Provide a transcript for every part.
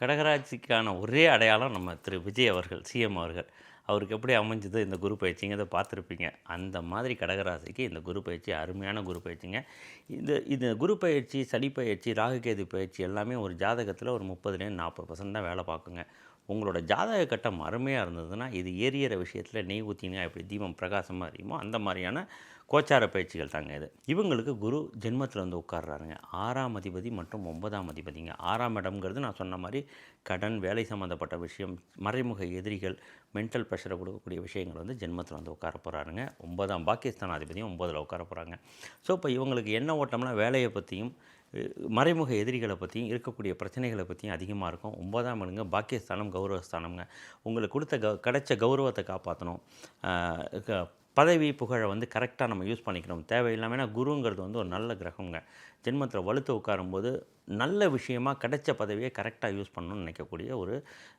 கடகராசிக்கான ஒரே அடையாளம் நம்ம திரு விஜய் அவர்கள், சிஎம் அவர்கள். அவருக்கு எப்படி அமைஞ்சது இந்த குரு பயிற்சிங்கிறத பார்த்துருப்பீங்க. அந்த மாதிரி கடகராசிக்கு இந்த குரு பயிற்சி அருமையான குரு பயிற்சிங்க. இந்த குரு பயிற்சி, சனி பயிற்சி, ராகுகேது பயிற்சி எல்லாமே ஒரு ஜாதகத்தில் ஒரு 30லேருந்து 40% தான் வேலை பார்க்குங்க. உங்களோட ஜாதக கட்டம் அருமையாக இருந்ததுன்னா, இது எரியிற விஷயத்தில் நெய் ஊற்றினா எப்படி தீபம் பிரகாசமாக எரியுமோ, அந்த மாதிரியான கோச்சார பயிற்சிகள் தாங்க இது. இவங்களுக்கு குரு ஜென்மத்தில் வந்து உட்கார்றாருங்க. 6ஆம் அதிபதி மற்றும் 9ஆம் அதிபதிங்க. 6ஆம் இடம்ங்கிறது நான் சொன்ன மாதிரி கடன், வேலை சம்மந்தப்பட்ட விஷயம், மறைமுக எதிரிகள், மென்டல் ப்ரெஷரை கொடுக்கக்கூடிய விஷயங்கள் வந்து ஜென்மத்தில் வந்து உட்கார போகிறாருங்க. 9ஆம் பாக்கியஸ்தானாதிபதியும் 9ல் உட்கார போகிறாங்க. ஸோ இப்போ இவங்களுக்கு என்ன ஓட்டம்லாம் வேலையை பற்றியும் மறைமுக எதிரிகளை பற்றியும் இருக்கக்கூடிய பிரச்சனைகளை பற்றியும் அதிகமாக இருக்கும். 9ஆம் இடங்க பாக்கியஸ்தானம், கௌரவஸ்தானம்ங்க. உங்களுக்கு கொடுத்த கிடைச்ச கௌரவத்தை காப்பாற்றணும். பதவி புகழை வந்து கரெக்டாக நம்ம யூஸ் பண்ணிக்கணும். தேவையில்லாமல் ஏன்னா குருங்கிறது வந்து ஒரு நல்ல கிரகங்க. ஜென்மத்தில் வலுத்து உட்காரும்போது நல்ல விஷயமாக கிடைச்ச பதவியை கரெக்டாக யூஸ் பண்ணணும்னு நினைக்கக்கூடிய ஒரு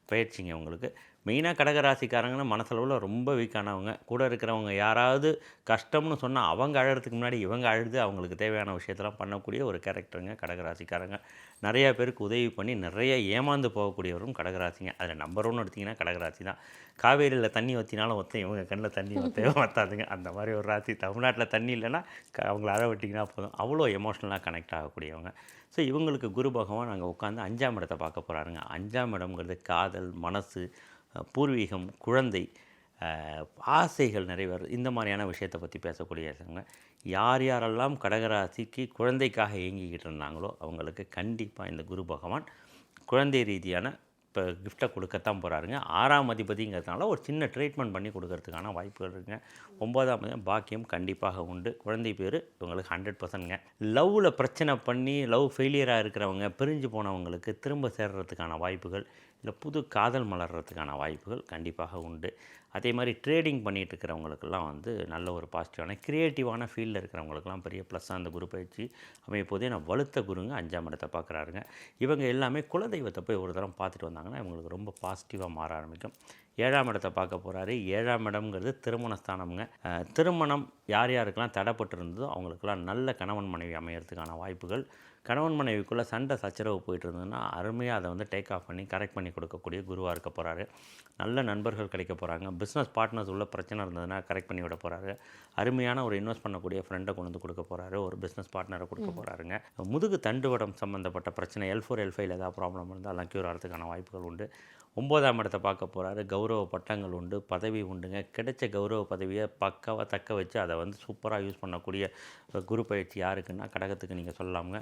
பயிற்சிங்க உங்களுக்கு. மெயினாக கடகராசிக்காரங்கன்னா மனசளவில் ரொம்ப வீக்கானவங்க. கூட இருக்கிறவங்க யாராவது கஷ்டம்னு சொன்னால் அவங்க அழகிறதுக்கு முன்னாடி இவங்க அழுது அவங்களுக்கு தேவையான விஷயத்தெல்லாம் பண்ணக்கூடிய ஒரு கேரக்டருங்க கடகராசிக்காரங்க. நிறையா பேருக்கு உதவி பண்ணி நிறைய ஏமாந்து போகக்கூடியவரும் கடகராசிங்க. அதில் நம்பர் 1 எடுத்திங்கன்னா கடகராசி தான். காவேரியில் தண்ணி ஊற்றினாலும் ஒருத்தன் இவங்க கண்ணில் தண்ணி ஊற்றவே மாற்றாதுங்க. அந்த மாதிரி ஒரு ராசி. தமிழ்நாட்டில் தண்ணி இல்லைன்னா அவங்கள அழ விட்டிங்கன்னா போதும். அவ்வளோ எமோஷ்னலாக கனெக்ட் ஆகக்கூடியவங்க. ஸோ இவங்களுக்கு குரு பகவான் அங்கே உட்காந்து 5ஆம் இடத்தை பார்க்க போகிறாருங்க. 5ஆம் இடம்ங்கிறது காதல், மனசு, பூர்வீகம், குழந்தை, ஆசைகள் நிறைவேறு இந்த மாதிரியான விஷயத்தை பற்றி பேசக்கூடியவங்க. யார் யாரெல்லாம் கடகராசிக்கு குழந்தைக்காக இயங்கிக்கிட்டு இருந்தாங்களோ அவங்களுக்கு கண்டிப்பாக இந்த குரு பகவான் குழந்தை ரீதியான இப்போ கிஃப்ட்டை கொடுக்கத்தான் போகிறாருங்க. 6ஆம் அதிபதிங்கிறதுனால ஒரு சின்ன ட்ரீட்மெண்ட் பண்ணி கொடுக்கறதுக்கான வாய்ப்புகள் இருக்குங்க. 9ஆம் பாக்கியம் கண்டிப்பாக உண்டு. குழந்தை பேர் இவங்களுக்கு 100%ங்க. லவ்வில் பிரச்சனை பண்ணி லவ் ஃபெயிலியராக இருக்கிறவங்க, பிரிஞ்சு போனவங்களுக்கு திரும்ப சேர்றதுக்கான வாய்ப்புகள், இல்லை புது காதல் மலர்றதுக்கான வாய்ப்புகள் கண்டிப்பாக உண்டு. அதே மாதிரி ட்ரேடிங் பண்ணிகிட்டு இருக்கிறவங்களுக்கெல்லாம் வந்து நல்ல ஒரு பாசிட்டிவான க்ரியேட்டிவான ஃபீல்டில் இருக்கிறவங்களுக்கெல்லாம் பெரிய ப்ளஸ்ஸாக அந்த குரு பயிற்சி அமைப்போதே நான் வலுத்த குருங்க 5ஆம் இடத்தை பார்க்குறாருங்க. இவங்க எல்லாமே குலதெய்வத்தை போய் ஒரு தரம் பார்த்துட்டு வந்தாங்கன்னா இவங்களுக்கு ரொம்ப பாசிட்டிவாக மாற ஆரம்பிக்கும். 7ஆம் இடத்தை பார்க்க போகிறாரு. 7ஆம் இடம்ங்கிறது திருமண ஸ்தானம்ங்க. திருமணம் யார் யாருக்கெல்லாம் தடைப்பட்டு இருந்ததோ அவங்களுக்கெல்லாம் நல்ல கணவன் மனைவி அமையறதுக்கான வாய்ப்புகள். கணவன் மனைவிக்குள்ளே சண்டை சச்சரவு போயிட்டு இருந்ததுன்னா அருமையாக அதை வந்து டேக் ஆஃப் பண்ணி கரெக்ட் பண்ணி கொடுக்கக்கூடிய குருவாக இருக்க போகிறாரு. நல்ல நண்பர்கள் கிடைக்க போகிறாங்க. பிஸ்னஸ் பார்ட்னர்ஸ் உள்ள பிரச்சனை இருந்ததுன்னா கரெக்ட் பண்ணி விட போகிறாரு. அருமையான ஒரு இன்வெஸ்ட் பண்ணக்கூடிய ஃப்ரெண்டை கொண்டு வந்து கொடுக்க போகிறாரு. ஒரு பிஸ்னஸ் பார்ட்னரை கொடுக்க போகிறாருங்க. முதுகு தண்டுவடம் சம்மந்தப்பட்ட பிரச்சனை L4 L5 ஏதாவது ப்ராப்ளம் இருந்தால் எல்லாம் க்யூர் ஆகிறதுக்கான வாய்ப்புகள் உண்டு. 9ஆம் இடத்தை பார்க்க போகிறாரு. கௌரவ பட்டங்கள் உண்டு, பதவி உண்டுங்க. கிடைச்ச கௌரவ பதவியை பக்காவாக தக்க வச்சு அதை வந்து சூப்பராக யூஸ் பண்ணக்கூடிய குரு பயிற்சி யாருக்குன்னா கடகத்துக்கு நீங்கள் சொல்லலாமுங்க.